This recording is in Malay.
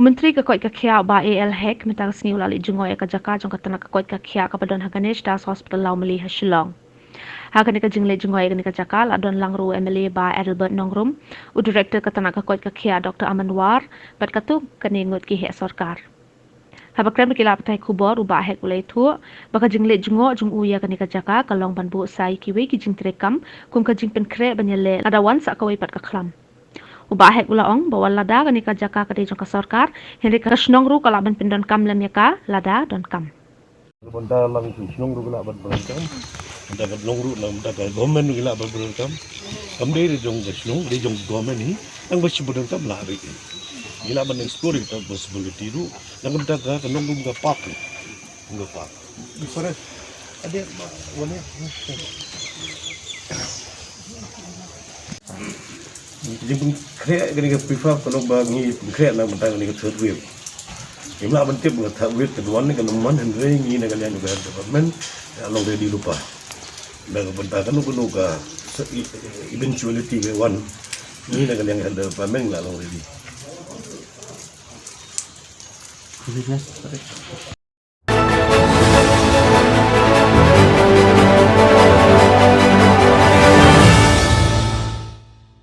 Menteri kakoi kakia ba AL Hek minta kesni ulali jengoi ka jaka jong katana kakoi kakia kapadon Haganesh Das Hospital Lau Meli Shillong. Hagan ka jingle jengoi ka nika jakal adon langru MLA ba Albert Nongrum u director katana kakoi kakia Dr. Amanwar bat katu kaningut ki hek sarkar. Habakram kila patai kubor u ba hek ulai thu baka jingle jengo jong uya ka nika jaka kalong banbu sai kiwi ki jing trekam kum ka jing pynkhreh banyale ladawan sa kawai pat ka khlam. Ubahek ulaong bawa lada kani kajaka kadi jong sarkar henry kasnong ru kalaban pindon kam lem yaka lada don kam. Benda lang Shillong ru kala ban kam. Benda ban long ru lang benda government kala ban kam. Kam dei jong Shillong dei jong government ni ang basi ban kam la ri. Gila ban explore ta possibility ru lang benda ka kanong ru ka park. Nga park. Different. Ada wane. Jadi pynkhreh kini kita prefer kalau bagi pynkhreh nak mentang kini kita third wave. Imla bentuk buat third wave kedua ni kalau man hendrai ini nak kalian juga development kalau ready lupa. Dan bentuk kalau kena ka eventuality ke one ini nak kalian ada development lah kalau ready.